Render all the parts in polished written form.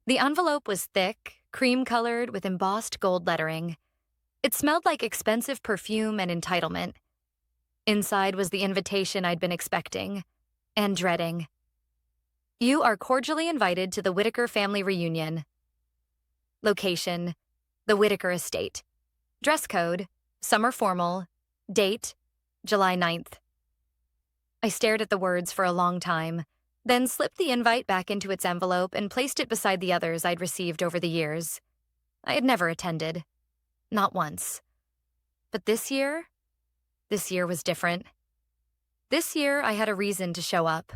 The envelope was thick, cream-colored with embossed gold lettering. It smelled like expensive perfume and entitlement. Inside was the invitation I'd been expecting and dreading. You are cordially invited to the Whitaker Family Reunion. Location, the Whitaker Estate. Dress code, summer formal. Date, July 9th. I stared at the words for a long time, then slipped the invite back into its envelope and placed it beside the others I'd received over the years. I had never attended. Not once. But this year was different. This year, I had a reason to show up.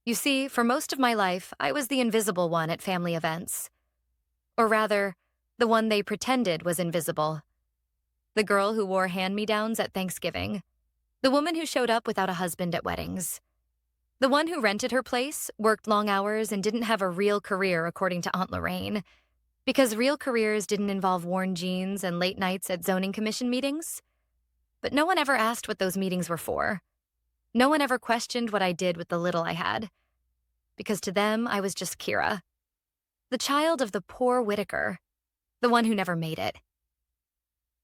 You see, for most of my life, I was the invisible one at family events. Or rather, the one they pretended was invisible. The girl who wore hand-me-downs at Thanksgiving. The woman who showed up without a husband at weddings. The one who rented her place, worked long hours, and didn't have a real career according to Aunt Lorraine. Because real careers didn't involve worn jeans and late nights at zoning commission meetings. But no one ever asked what those meetings were for. No one ever questioned what I did with the little I had. Because to them, I was just Kira. The child of the poor Whitaker. The one who never made it.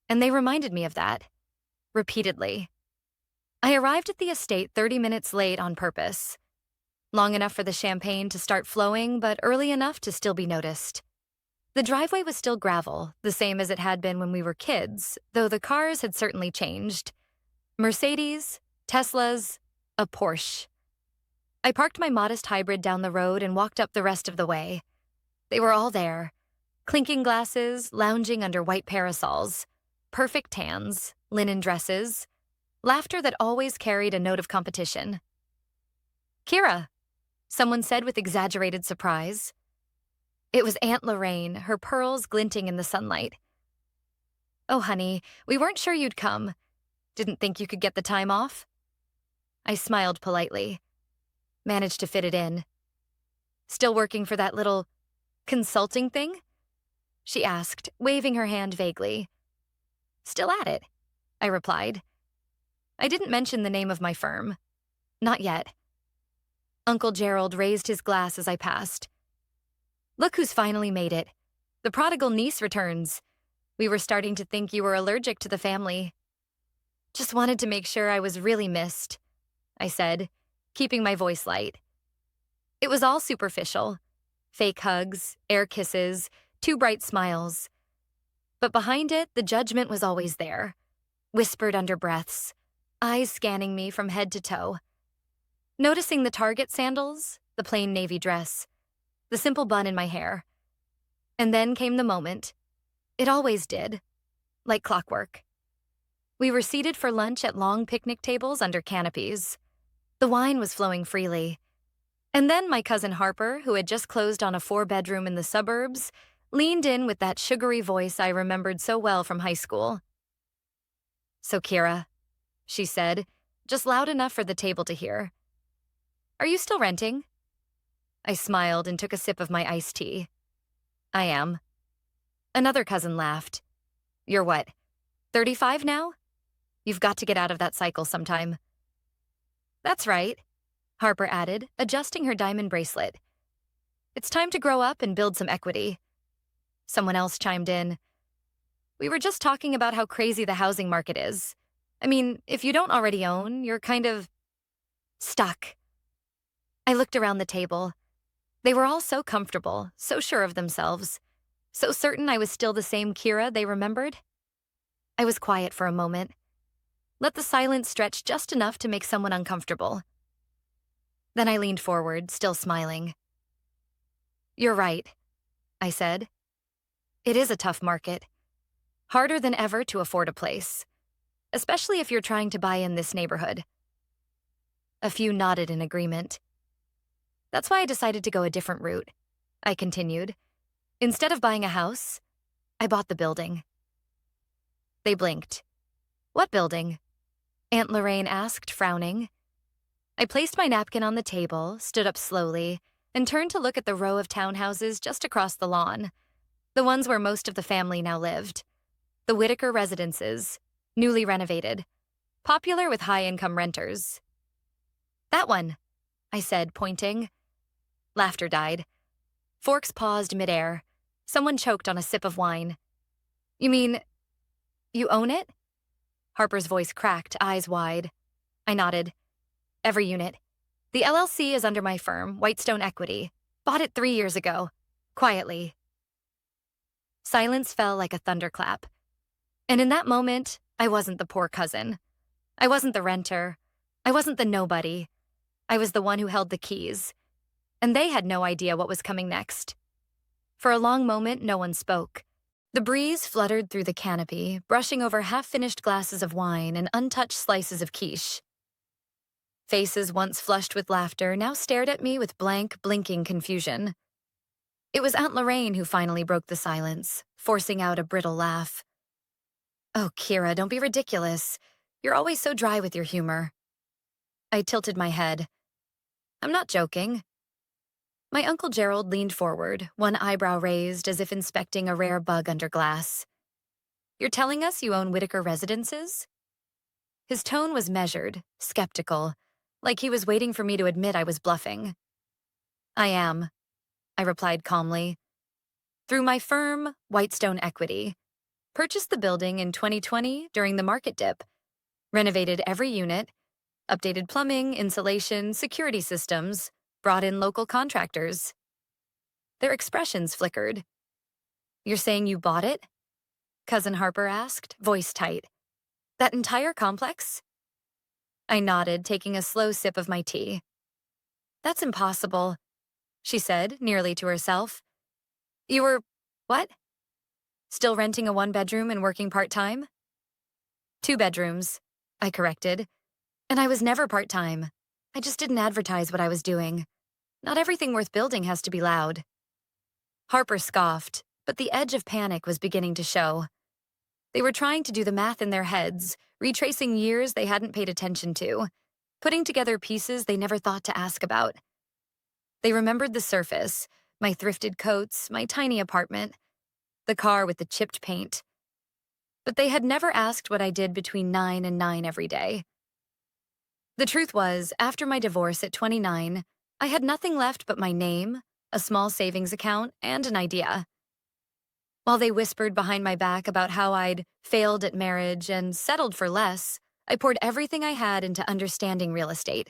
And they reminded me of that. Repeatedly. I arrived at the estate 30 minutes late on purpose. Long enough for the champagne to start flowing, but early enough to still be noticed. The driveway was still gravel, the same as it had been when we were kids, though the cars had certainly changed. Mercedes, Teslas, a Porsche. I parked my modest hybrid down the road and walked up the rest of the way. They were all there. Clinking glasses, lounging under white parasols. Perfect tans, linen dresses. Laughter that always carried a note of competition. "Kira," someone said with exaggerated surprise. It was Aunt Lorraine, her pearls glinting in the sunlight. "Oh, honey, we weren't sure you'd come. Didn't think you could get the time off?" I smiled politely. Managed to fit it in. "Still working for that little consulting thing?" she asked, waving her hand vaguely. "Still at it," I replied. I didn't mention the name of my firm. Not yet. Uncle Gerald raised his glass as I passed. "Look who's finally made it. The prodigal niece returns. We were starting to think you were allergic to the family." "Just wanted to make sure I was really missed," I said, keeping my voice light. It was all superficial. Fake hugs, air kisses, two bright smiles. But behind it, the judgment was always there. Whispered under breaths, eyes scanning me from head to toe. Noticing the Target sandals, the plain navy dress, the simple bun in my hair. And then came the moment. It always did. Like clockwork. We were seated for lunch at long picnic tables under canopies. The wine was flowing freely. And then my cousin Harper, who had just closed on a 4-bedroom in the suburbs, leaned in with that sugary voice I remembered so well from high school. "So, Kira," she said, just loud enough for the table to hear. "Are you still renting?" I smiled and took a sip of my iced tea. "I am." Another cousin laughed. "You're what, 35 now? You've got to get out of that cycle sometime." "That's right," Harper added, adjusting her diamond bracelet. "It's time to grow up and build some equity." Someone else chimed in. "We were just talking about how crazy the housing market is. I mean, if you don't already own, you're kind of stuck." I looked around the table. They were all so comfortable, so sure of themselves, so certain I was still the same Kira they remembered. I was quiet for a moment. Let the silence stretch just enough to make someone uncomfortable. Then I leaned forward, still smiling. "You're right," I said. "It is a tough market. Harder than ever to afford a place, especially if you're trying to buy in this neighborhood." A few nodded in agreement. "That's why I decided to go a different route," I continued. "Instead of buying a house, I bought the building." They blinked. "What building?" Aunt Lorraine asked, frowning. I placed my napkin on the table, stood up slowly, and turned to look at the row of townhouses just across the lawn, the ones where most of the family now lived. The Whitaker residences, newly renovated, popular with high-income renters. "That one," I said, pointing. Laughter died. Forks paused midair. Someone choked on a sip of wine. You mean, you own it? Harper's voice cracked, eyes wide. I nodded. Every unit. The LLC is under my firm, Whitestone Equity. Bought it 3 years ago. Quietly. Silence fell like a thunderclap. And in that moment, I wasn't the poor cousin. I wasn't the renter. I wasn't the nobody. I was the one who held the keys. And they had no idea what was coming next. For a long moment, no one spoke. The breeze fluttered through the canopy, brushing over half-finished glasses of wine and untouched slices of quiche. Faces once flushed with laughter now stared at me with blank, blinking confusion. It was Aunt Lorraine who finally broke the silence, forcing out a brittle laugh. Oh, Kira, don't be ridiculous. You're always so dry with your humor. I tilted my head. I'm not joking. My Uncle Gerald leaned forward, one eyebrow raised as if inspecting a rare bug under glass. You're telling us you own Whitaker residences? His tone was measured, skeptical, like he was waiting for me to admit I was bluffing. I am, I replied calmly. Through my firm, Whitestone Equity. Purchased the building in 2020 during the market dip. Renovated every unit, updated plumbing, insulation, security systems, brought in local contractors. Their expressions flickered. You're saying you bought it? Cousin Harper asked, voice tight. That entire complex? I nodded, taking a slow sip of my tea. That's impossible, she said, nearly to herself. You were, what? Still renting a 1-bedroom and working part-time? 2 bedrooms, I corrected. And I was never part-time. I just didn't advertise what I was doing. Not everything worth building has to be loud. Harper scoffed, but the edge of panic was beginning to show. They were trying to do the math in their heads, retracing years they hadn't paid attention to, putting together pieces they never thought to ask about. They remembered the surface, my thrifted coats, my tiny apartment, the car with the chipped paint. But they had never asked what I did between 9 and 9 every day. The truth was, after my divorce at 29, I had nothing left but my name, a small savings account, and an idea. While they whispered behind my back about how I'd failed at marriage and settled for less, I poured everything I had into understanding real estate.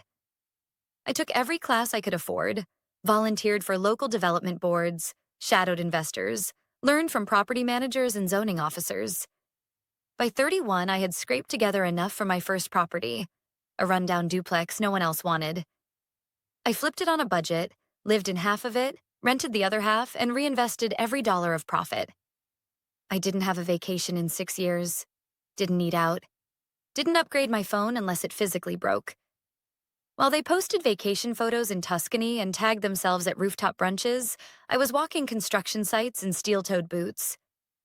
I took every class I could afford, volunteered for local development boards, shadowed investors, learned from property managers and zoning officers. By 31, I had scraped together enough for my first property, a rundown duplex no one else wanted. I flipped it on a budget, lived in half of it, rented the other half, and reinvested every dollar of profit. I didn't have a vacation in 6 years, didn't eat out, didn't upgrade my phone unless it physically broke. While they posted vacation photos in Tuscany and tagged themselves at rooftop brunches, I was walking construction sites in steel-toed boots.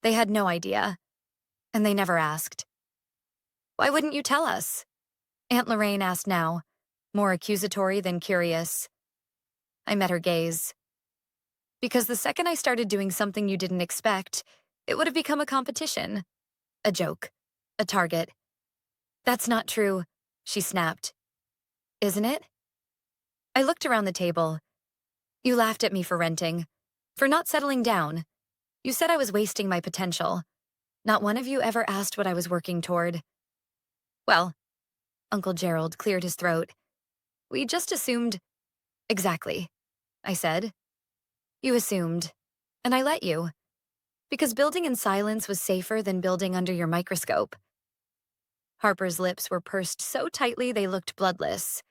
They had no idea, and they never asked. Why wouldn't you tell us? Aunt Lorraine asked now, more accusatory than curious. I met her gaze. Because the second I started doing something you didn't expect, it would have become a competition. A joke. A target. That's not true, she snapped. Isn't it? I looked around the table. You laughed at me for renting, for not settling down. You said I was wasting my potential. Not one of you ever asked what I was working toward. Well, Uncle Gerald cleared his throat. We just assumed. Exactly, I said. You assumed, and I let you. Because building in silence was safer than building under your microscope. Harper's lips were pursed so tightly they looked bloodless.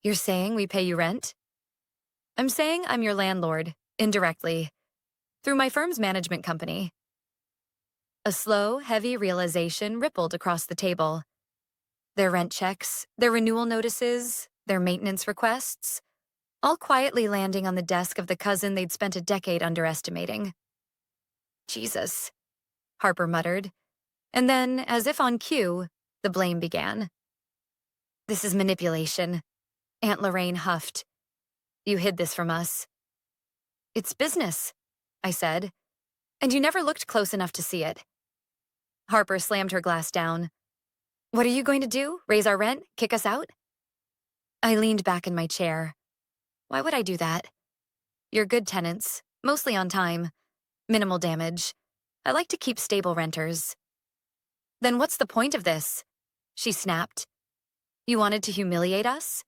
You're saying we pay you rent? I'm saying I'm your landlord, indirectly, through my firm's management company. A slow, heavy realization rippled across the table. Their rent checks, their renewal notices, their maintenance requests, all quietly landing on the desk of the cousin they'd spent a decade underestimating. Jesus, Harper muttered, and then, as if on cue, the blame began. This is manipulation, Aunt Lorraine huffed. You hid this from us. It's business, I said, and you never looked close enough to see it. Harper slammed her glass down. What are you going to do? Raise our rent? Kick us out? I leaned back in my chair. Why would I do that? You're good tenants, mostly on time, minimal damage. I like to keep stable renters. Then what's the point of this? She snapped. You wanted to humiliate us?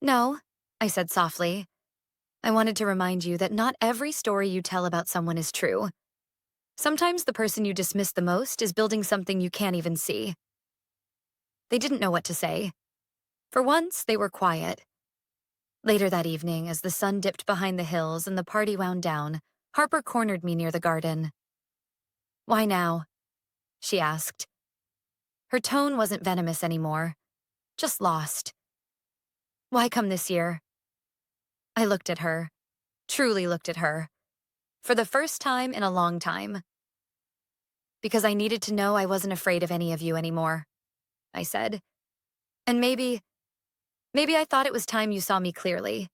No, I said softly. I wanted to remind you that not every story you tell about someone is true. Sometimes the person you dismiss the most is building something you can't even see. They didn't know what to say. For once, they were quiet. Later that evening, as the sun dipped behind the hills and the party wound down, Harper cornered me near the garden. Why now? She asked. Her tone wasn't venomous anymore, just lost. Why come this year? I looked at her, truly looked at her, for the first time in a long time. Because I needed to know I wasn't afraid of any of you anymore, I said. And maybe I thought it was time you saw me clearly.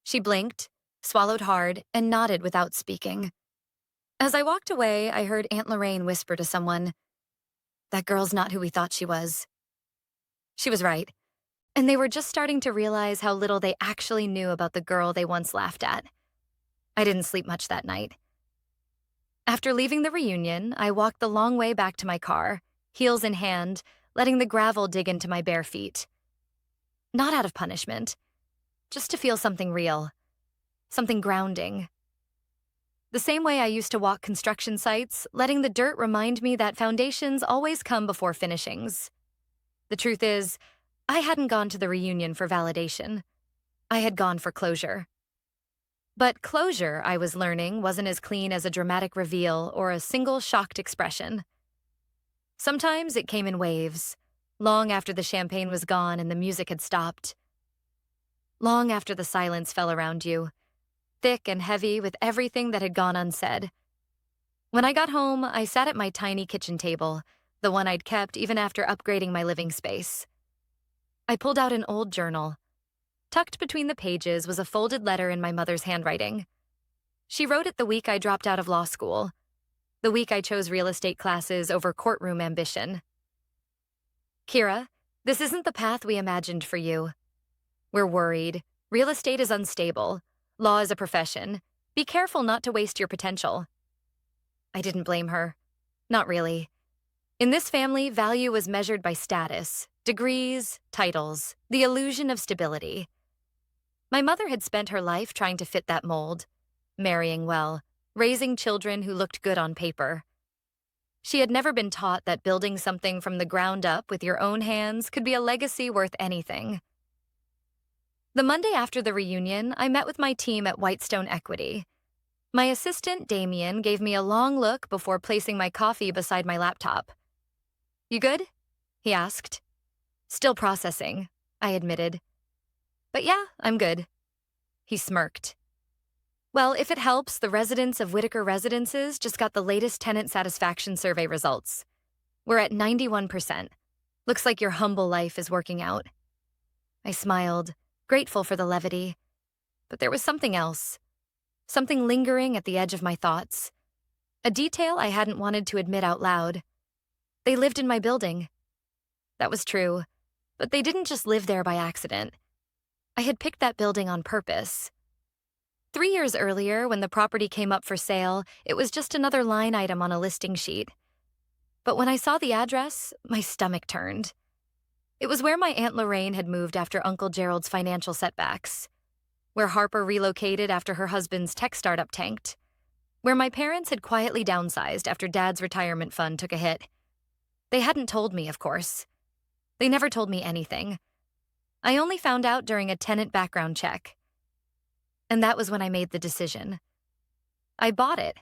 She blinked, swallowed hard, and nodded without speaking. As I walked away, I heard Aunt Lorraine whisper to someone, "That girl's not who we thought she was." She was right, and they were just starting to realize how little they actually knew about the girl they once laughed at. I didn't sleep much that night. After leaving the reunion, I walked the long way back to my car, heels in hand, letting the gravel dig into my bare feet. Not out of punishment, just to feel something real, something grounding. The same way I used to walk construction sites, letting the dirt remind me that foundations always come before finishings. The truth is, I hadn't gone to the reunion for validation. I had gone for closure. But closure, I was learning, wasn't as clean as a dramatic reveal or a single shocked expression. Sometimes it came in waves, long after the champagne was gone and the music had stopped. Long after the silence fell around you, thick and heavy with everything that had gone unsaid. When I got home, I sat at my tiny kitchen table, the one I'd kept even after upgrading my living space. I pulled out an old journal. Tucked between the pages was a folded letter in my mother's handwriting. She wrote it the week I dropped out of law school, the week I chose real estate classes over courtroom ambition. Kira, this isn't the path we imagined for you. We're worried. Real estate is unstable. Law is a profession. Be careful not to waste your potential. I didn't blame her. Not really. In this family, value was measured by status, degrees, titles, the illusion of stability. My mother had spent her life trying to fit that mold, marrying well, raising children who looked good on paper. She had never been taught that building something from the ground up with your own hands could be a legacy worth anything. The Monday after the reunion, I met with my team at Whitestone Equity. My assistant, Damien, gave me a long look before placing my coffee beside my laptop. You good? He asked. Still processing, I admitted. But yeah, I'm good. He smirked. Well, if it helps, the residents of Whitaker Residences just got the latest tenant satisfaction survey results. We're at 91%. Looks like your humble life is working out. I smiled, grateful for the levity. But there was something else. Something lingering at the edge of my thoughts. A detail I hadn't wanted to admit out loud. They lived in my building. That was true, but they didn't just live there by accident. I had picked that building on purpose. 3 years earlier, when the property came up for sale, it was just another line item on a listing sheet. But when I saw the address, my stomach turned. It was where my Aunt Lorraine had moved after Uncle Gerald's financial setbacks, where Harper relocated after her husband's tech startup tanked, where my parents had quietly downsized after Dad's retirement fund took a hit. They hadn't told me, of course. They never told me anything. I only found out during a tenant background check. And that was when I made the decision. I bought it,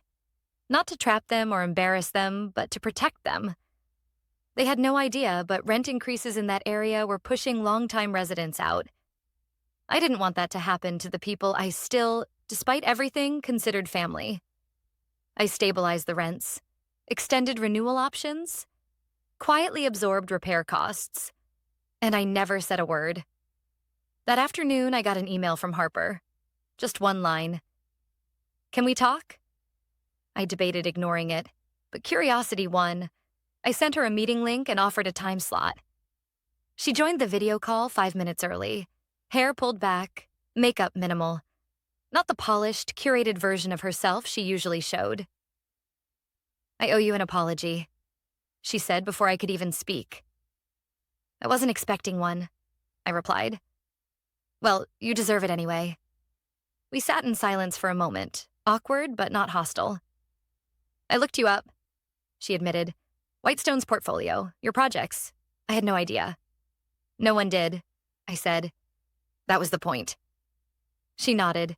not to trap them or embarrass them, but to protect them. They had no idea, but rent increases in that area were pushing longtime residents out. I didn't want that to happen to the people I still, despite everything, considered family. I stabilized the rents, extended renewal options, quietly absorbed repair costs, and I never said a word. That afternoon, I got an email from Harper. Just one line. Can we talk? I debated ignoring it, but curiosity won. I sent her a meeting link and offered a time slot. She joined the video call 5 minutes early, hair pulled back, makeup minimal. not the polished, curated version of herself she usually showed. "I owe you an apology," she said before I could even speak. "I wasn't expecting one," I replied. "Well, you deserve it anyway." We sat in silence for a moment, awkward but not hostile. "I looked you up," she admitted. "Whitestone's portfolio, your projects. I had no idea." "No one did," I said. "That was the point." She nodded.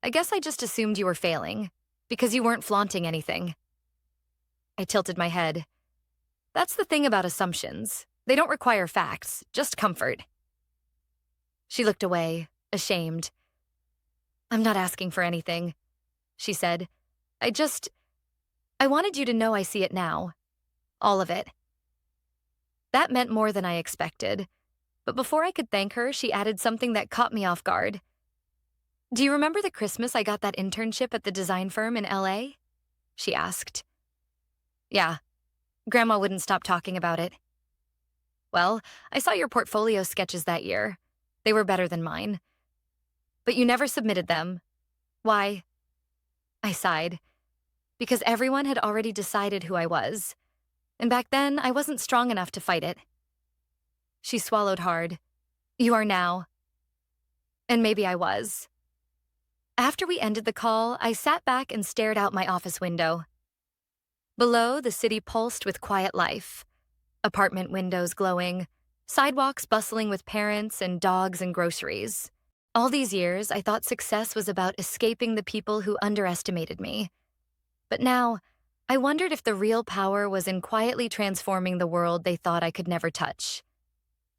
"I guess I just assumed you were failing, because you weren't flaunting anything." I tilted my head. That's the thing about assumptions. They don't require facts, just comfort. She looked away, ashamed. "I'm not asking for anything," she said. I wanted you to know I see it now. All of it." That meant more than I expected. But before I could thank her, she added something that caught me off guard. "Do you remember the Christmas I got that internship at the design firm in LA?" she asked. "Yeah. Grandma wouldn't stop talking about it." "Well, I saw your portfolio sketches that year. They were better than mine. But you never submitted them. Why?" I sighed. Because everyone had already decided who I was. And back then, I wasn't strong enough to fight it. She swallowed hard. "You are now." And maybe I was. After we ended the call, I sat back and stared out my office window. Below, the city pulsed with quiet life. Apartment windows glowing, sidewalks bustling with parents and dogs and groceries. All these years, I thought success was about escaping the people who underestimated me. But now, I wondered if the real power was in quietly transforming the world they thought I could never touch.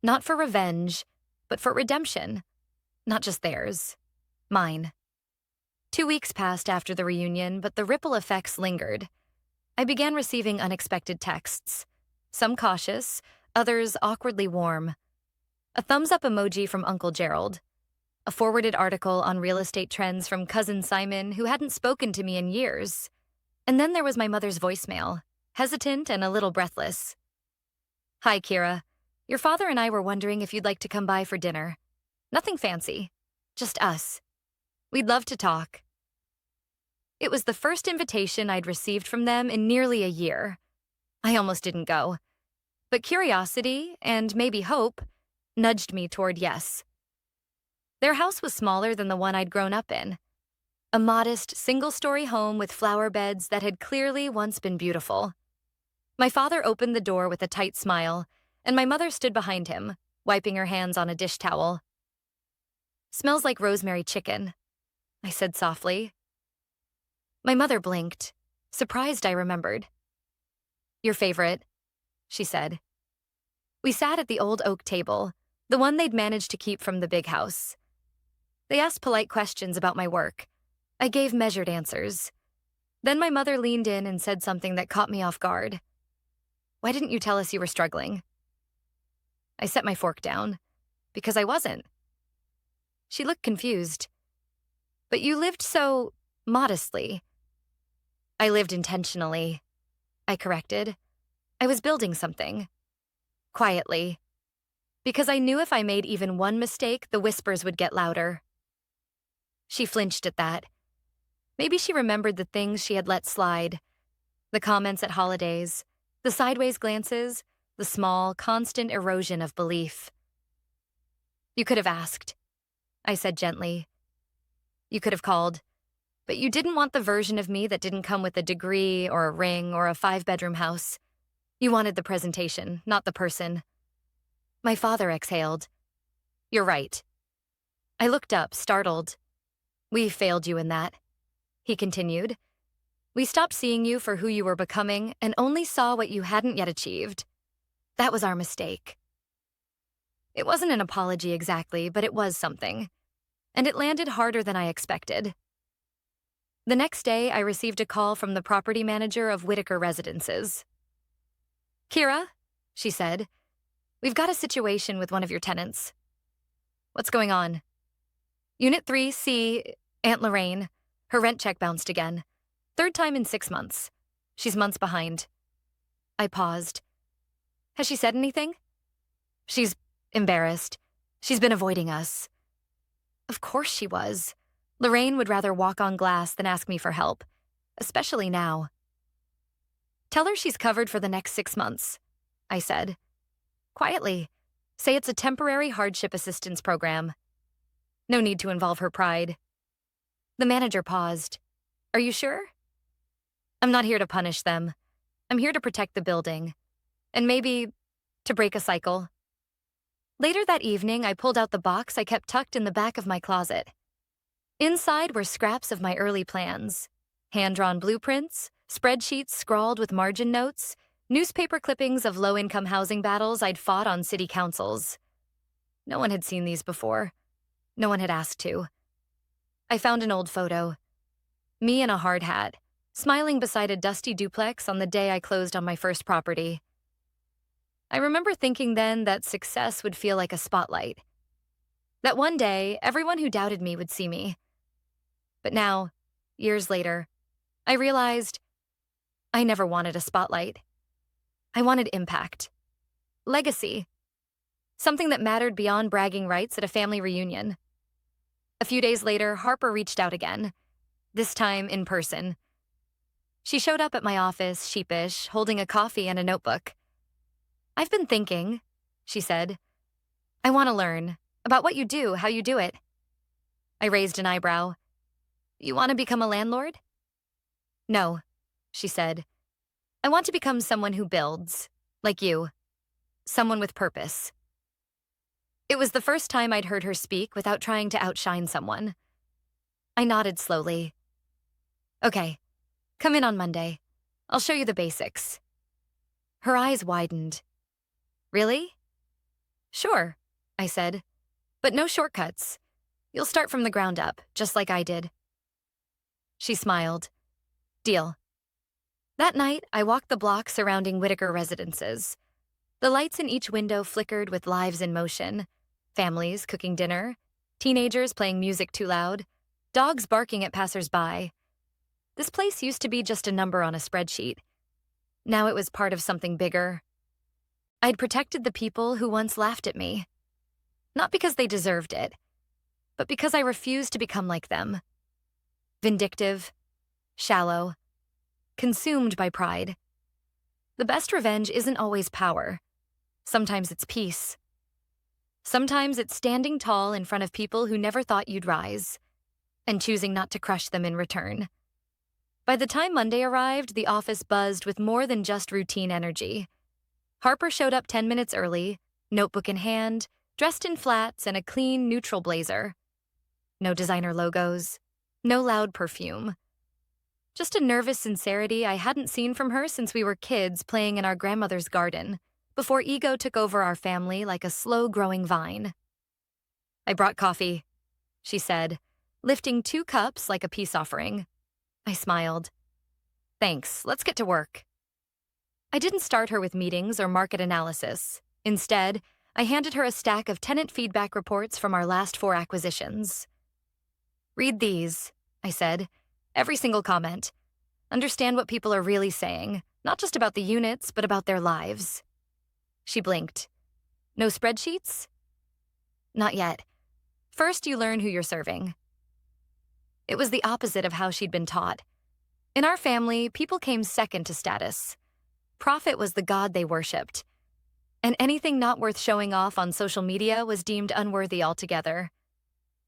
Not for revenge, but for redemption. Not just theirs. Mine. 2 weeks passed after the reunion, but the ripple effects lingered. I began receiving unexpected texts. Some cautious, others awkwardly warm. A thumbs-up emoji from Uncle Gerald. A forwarded article on real estate trends from Cousin Simon, who hadn't spoken to me in years. And then there was my mother's voicemail, hesitant and a little breathless. "Hi, Kira. Your father and I were wondering if you'd like to come by for dinner. Nothing fancy. Just us. We'd love to talk." It was the first invitation I'd received from them in nearly a year. I almost didn't go. But curiosity, and maybe hope, nudged me toward yes. Their house was smaller than the one I'd grown up in. A modest, single-story home with flower beds that had clearly once been beautiful. My father opened the door with a tight smile, and my mother stood behind him, wiping her hands on a dish towel. "Smells like rosemary chicken," I said softly. My mother blinked, surprised I remembered. "Your favorite," she said. We sat at the old oak table, the one they'd managed to keep from the big house. They asked polite questions about my work. I gave measured answers. Then my mother leaned in and said something that caught me off guard. "Why didn't you tell us you were struggling?" I set my fork down, because I wasn't. She looked confused. "But you lived so modestly." "I lived intentionally," I corrected. "I was building something. Quietly. Because I knew if I made even one mistake, the whispers would get louder." She flinched at that. Maybe she remembered the things she had let slide. The comments at holidays, the sideways glances, the small, constant erosion of belief. "You could have asked," I said gently. "You could have called. But you didn't want the version of me that didn't come with a degree or a ring or a 5-bedroom house. You wanted the presentation, not the person." My father exhaled. "You're right." I looked up, startled. "We failed you in that," he continued. "We stopped seeing you for who you were becoming and only saw what you hadn't yet achieved. That was our mistake." It wasn't an apology exactly, but it was something. And it landed harder than I expected. The next day, I received a call from the property manager of Whitaker Residences. "Kira," she said, "we've got a situation with one of your tenants." "What's going on?" "Unit 3C, Aunt Lorraine. Her rent check bounced again. 3rd time in 6 months. She's months behind." I paused. "Has she said anything?" "She's embarrassed. She's been avoiding us." Of course she was. Lorraine would rather walk on glass than ask me for help, especially now. Tell her she's covered for the next 6 months, I said. Quietly, say it's a temporary hardship assistance program. No need to involve her pride. The manager paused. Are you sure? I'm not here to punish them. I'm here to protect the building. And maybe to break a cycle. Later that evening, I pulled out the box I kept tucked in the back of my closet. Inside were scraps of my early plans. Hand-drawn blueprints, spreadsheets scrawled with margin notes, newspaper clippings of low-income housing battles I'd fought on city councils. No one had seen these before. No one had asked to. I found an old photo. Me in a hard hat, smiling beside a dusty duplex on the day I closed on my first property. I remember thinking then that success would feel like a spotlight. That one day, everyone who doubted me would see me. But now, years later, I realized I never wanted a spotlight. I wanted impact. Legacy. Something that mattered beyond bragging rights at a family reunion. A few days later, Harper reached out again, this time in person. She showed up at my office, sheepish, holding a coffee and a notebook. I've been thinking, she said. I want to learn about what you do, how you do it. I raised an eyebrow. You want to become a landlord? No, she said. I want to become someone who builds, like you. Someone with purpose. It was the first time I'd heard her speak without trying to outshine someone. I nodded slowly. Okay, come in on Monday. I'll show you the basics. Her eyes widened. Really? Sure, I said, but no shortcuts. You'll start from the ground up, just like I did. She smiled. Deal. That night, I walked the block surrounding Whitaker residences. The lights in each window flickered with lives in motion. Families cooking dinner, teenagers playing music too loud, dogs barking at passers-by. This place used to be just a number on a spreadsheet. Now it was part of something bigger. I'd protected the people who once laughed at me. Not because they deserved it, but because I refused to become like them. Vindictive, shallow, consumed by pride. The best revenge isn't always power. Sometimes it's peace. Sometimes it's standing tall in front of people who never thought you'd rise, and choosing not to crush them in return. By the time Monday arrived, the office buzzed with more than just routine energy. Harper showed up 10 minutes early, notebook in hand, dressed in flats and a clean, neutral blazer. No designer logos, no loud perfume. Just a nervous sincerity I hadn't seen from her since we were kids playing in our grandmother's garden, before ego took over our family like a slow-growing vine. I brought coffee, she said, lifting 2 cups like a peace offering. I smiled. Thanks, let's get to work. I didn't start her with meetings or market analysis. Instead, I handed her a stack of tenant feedback reports from our last 4 acquisitions. Read these, I said. Every single comment. Understand what people are really saying, not just about the units, but about their lives. She blinked. No spreadsheets? Not yet. First, you learn who you're serving. It was the opposite of how she'd been taught. In our family, people came second to status. Profit was the god they worshipped. And anything not worth showing off on social media was deemed unworthy altogether.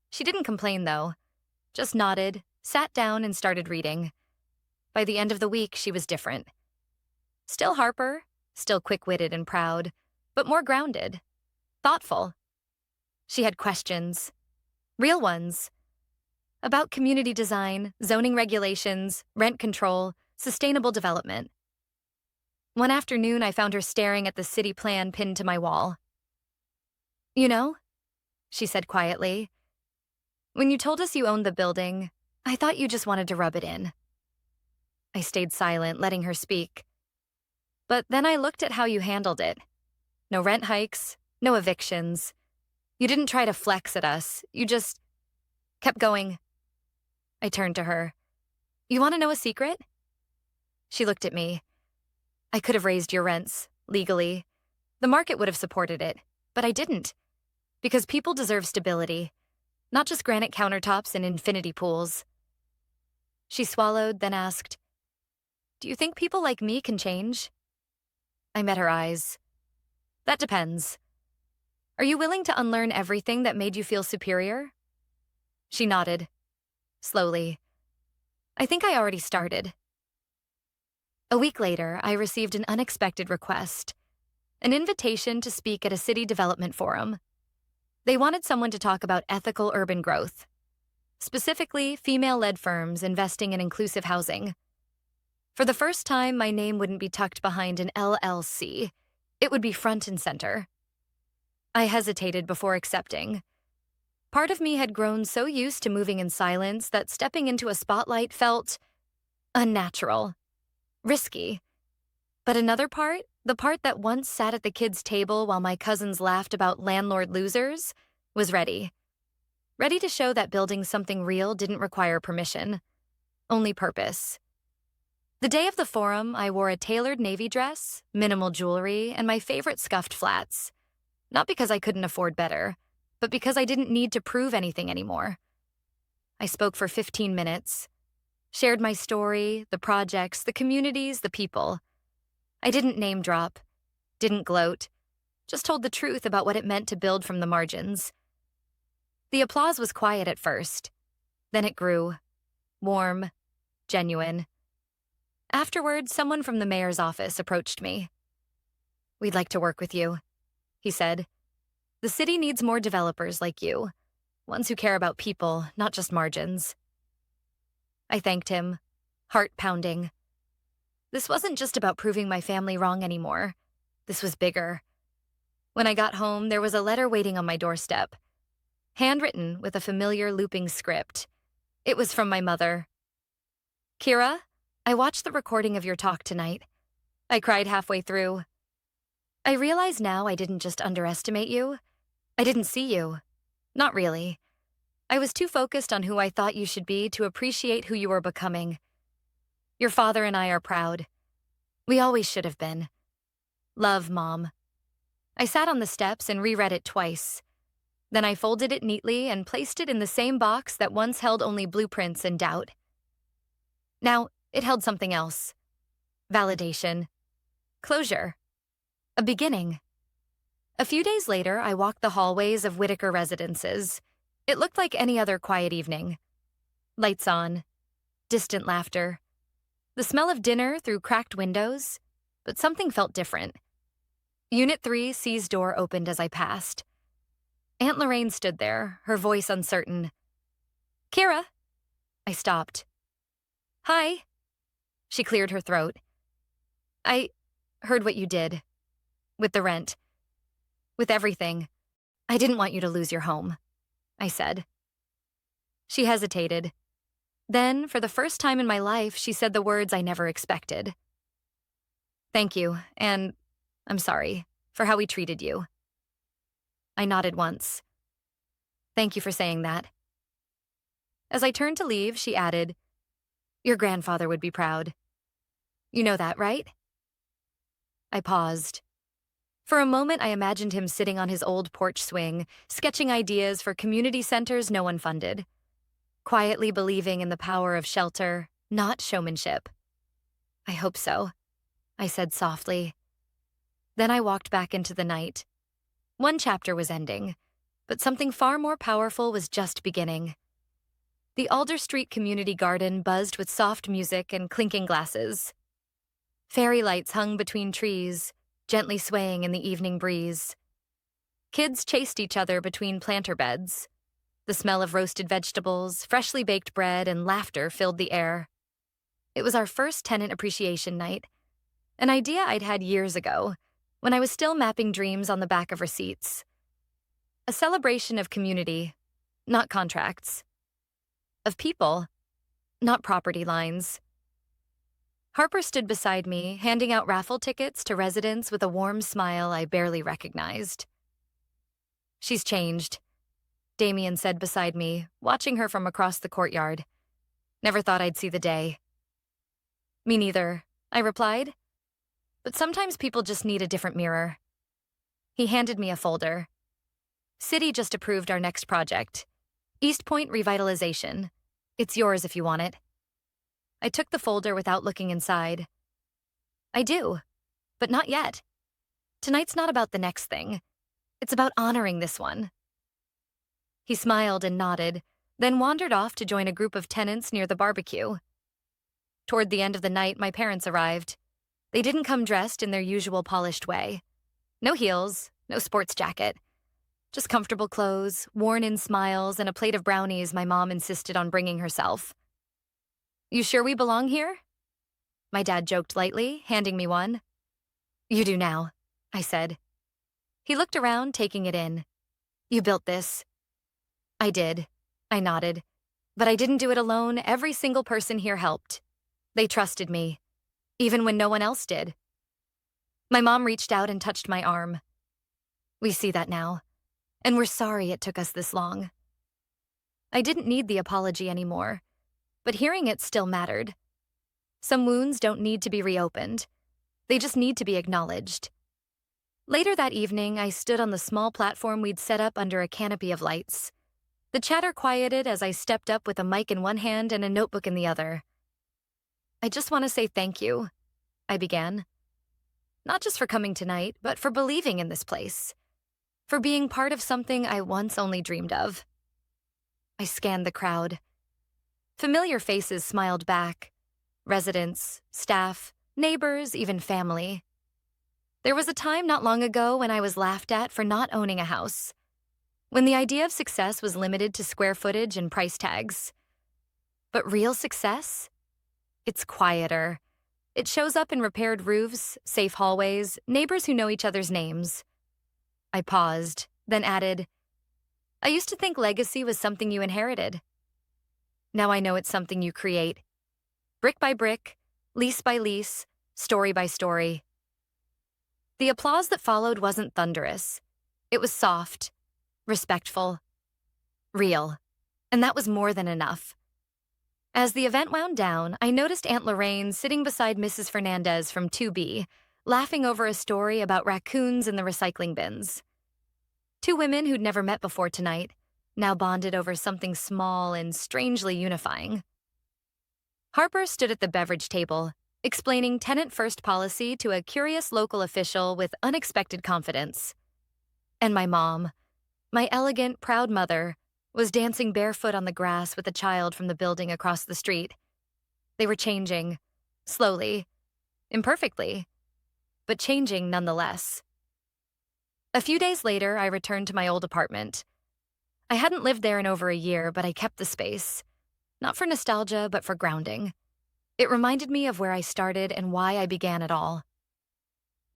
She didn't complain, though. Just nodded, sat down, and started reading. By the end of the week, she was different. Still Harper, still quick-witted and proud, but more grounded, thoughtful. She had questions, real ones, about community design, zoning regulations, rent control, sustainable development. One afternoon, I found her staring at the city plan pinned to my wall. You know, she said quietly, when you told us you owned the building, I thought you just wanted to rub it in. I stayed silent, letting her speak. But then I looked at how you handled it. No rent hikes, no evictions. You didn't try to flex at us. You just kept going. I turned to her. You want to know a secret? She looked at me. I could have raised your rents, legally. The market would have supported it, but I didn't. Because people deserve stability. not just granite countertops and infinity pools. She swallowed, then asked, "Do you think people like me can change?" I met her eyes. "That depends. Are you willing to unlearn everything that made you feel superior?" She nodded, slowly. "I think I already started." A week later, I received an unexpected request, an invitation to speak at a city development forum. They wanted someone to talk about ethical urban growth, specifically female-led firms investing in inclusive housing. For the first time, my name wouldn't be tucked behind an LLC. It would be front and center. I hesitated before accepting. Part of me had grown so used to moving in silence that stepping into a spotlight felt unnatural, risky. But another part, the part that once sat at the kids' table while my cousins laughed about landlord losers, was ready. Ready to show that building something real didn't require permission, only purpose. The day of the forum, I wore a tailored navy dress, minimal jewelry, and my favorite scuffed flats. Not because I couldn't afford better, but because I didn't need to prove anything anymore. I spoke for 15 minutes, shared my story, the projects, the communities, the people. I didn't name drop, didn't gloat, just told the truth about what it meant to build from the margins. The applause was quiet at first. Then it grew, warm, genuine. Afterward, someone from the mayor's office approached me. "We'd like to work with you," he said. "The city needs more developers like you, ones who care about people, not just margins." I thanked him, heart pounding. This wasn't just about proving my family wrong anymore. This was bigger. When I got home, there was a letter waiting on my doorstep, handwritten with a familiar looping script. It was from my mother. "Kira, I watched the recording of your talk tonight." I cried halfway through. "I realize now I didn't just underestimate you. I didn't see you. Not really. I was too focused on who I thought you should be to appreciate who you were becoming. Your father and I are proud. We always should have been. Love, Mom." I sat on the steps and reread it twice. Then I folded it neatly and placed it in the same box that once held only blueprints and doubt. Now, it held something else. Validation. Closure. A beginning. A few days later, I walked the hallways of Whitaker residences. It looked like any other quiet evening. Lights on. Distant laughter. The smell of dinner through cracked windows. But something felt different. Unit 3C's door opened as I passed. Aunt Lorraine stood there, her voice uncertain. "Kira." I stopped. "Hi." She cleared her throat. "I heard what you did. With the rent. With everything. I didn't want you to lose your home," I said. She hesitated. Then, for the first time in my life, she said the words I never expected. "Thank you, and I'm sorry for how we treated you." I nodded once. "Thank you for saying that." As I turned to leave, she added, "Your grandfather would be proud. You know that, right?" I paused. For a moment, I imagined him sitting on his old porch swing, sketching ideas for community centers no one funded, quietly believing in the power of shelter, not showmanship. "I hope so," I said softly. Then I walked back into the night. One chapter was ending, but something far more powerful was just beginning. The Alder Street Community Garden buzzed with soft music and clinking glasses. Fairy lights hung between trees, gently swaying in the evening breeze. Kids chased each other between planter beds. The smell of roasted vegetables, freshly baked bread, and laughter filled the air. It was our first tenant appreciation night, an idea I'd had years ago, when I was still mapping dreams on the back of receipts. A celebration of community, not contracts. Of people, not property lines. Harper stood beside me, handing out raffle tickets to residents with a warm smile I barely recognized. "She's changed," Damien said beside me, watching her from across the courtyard. "Never thought I'd see the day." "Me neither," I replied. "But sometimes people just need a different mirror." He handed me a folder. City just approved our next project. East Point Revitalization. It's yours if you want it. I took the folder without looking inside. I do, but not yet. Tonight's not about the next thing. It's about honoring this one. He smiled and nodded, then wandered off to join a group of tenants near the barbecue. Toward the end of the night, my parents arrived. They didn't come dressed in their usual polished way. No heels, no sports jacket. Just comfortable clothes, worn-in smiles, and a plate of brownies my mom insisted on bringing herself. "You sure we belong here?" My dad joked lightly, handing me one. "You do now," I said. He looked around, taking it in. "You built this." "I did," I nodded. "But I didn't do it alone. Every single person here helped. They trusted me, even when no one else did." My mom reached out and touched my arm. "We see that now, and we're sorry it took us this long." I didn't need the apology anymore, but hearing it still mattered. Some wounds don't need to be reopened. They just need to be acknowledged. Later that evening, I stood on the small platform we'd set up under a canopy of lights. The chatter quieted as I stepped up with a mic in one hand and a notebook in the other. "I just want to say thank you," I began. "Not just for coming tonight, but for believing in this place. For being part of something I once only dreamed of." I scanned the crowd. Familiar faces smiled back. Residents, staff, neighbors, even family. There was a time not long ago when I was laughed at for not owning a house, when the idea of success was limited to square footage and price tags. But real success? It's quieter. It shows up in repaired roofs, safe hallways, neighbors who know each other's names. I paused, then added, "I used to think legacy was something you inherited. Now I know it's something you create. Brick by brick, lease by lease, story by story." The applause that followed wasn't thunderous. It was soft, respectful, real, and that was more than enough. As the event wound down, I noticed Aunt Lorraine sitting beside Mrs. Fernandez from 2B, laughing over a story about raccoons in the recycling bins. Two women who'd never met before tonight, now bonded over something small and strangely unifying. Harper stood at the beverage table, explaining tenant-first policy to a curious local official with unexpected confidence. And my mom, my elegant, proud mother, was dancing barefoot on the grass with a child from the building across the street. They were changing, slowly, imperfectly, but changing nonetheless. A few days later, I returned to my old apartment. I hadn't lived there in over a year, but I kept the space. Not for nostalgia, but for grounding. It reminded me of where I started and why I began it all.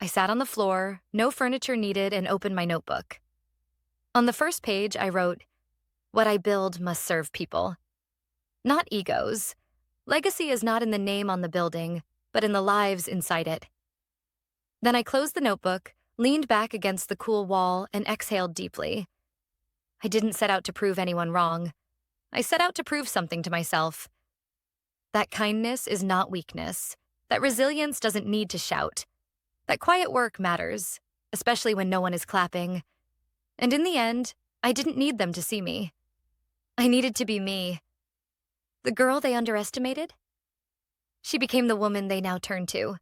I sat on the floor, no furniture needed, and opened my notebook. On the first page, I wrote, "What I build must serve people." Not egos. Legacy is not in the name on the building, but in the lives inside it. Then I closed the notebook, leaned back against the cool wall, and exhaled deeply. I didn't set out to prove anyone wrong. I set out to prove something to myself. That kindness is not weakness. That resilience doesn't need to shout. That quiet work matters, especially when no one is clapping. And in the end, I didn't need them to see me. I needed to be me. The girl they underestimated? She became the woman they now turn to.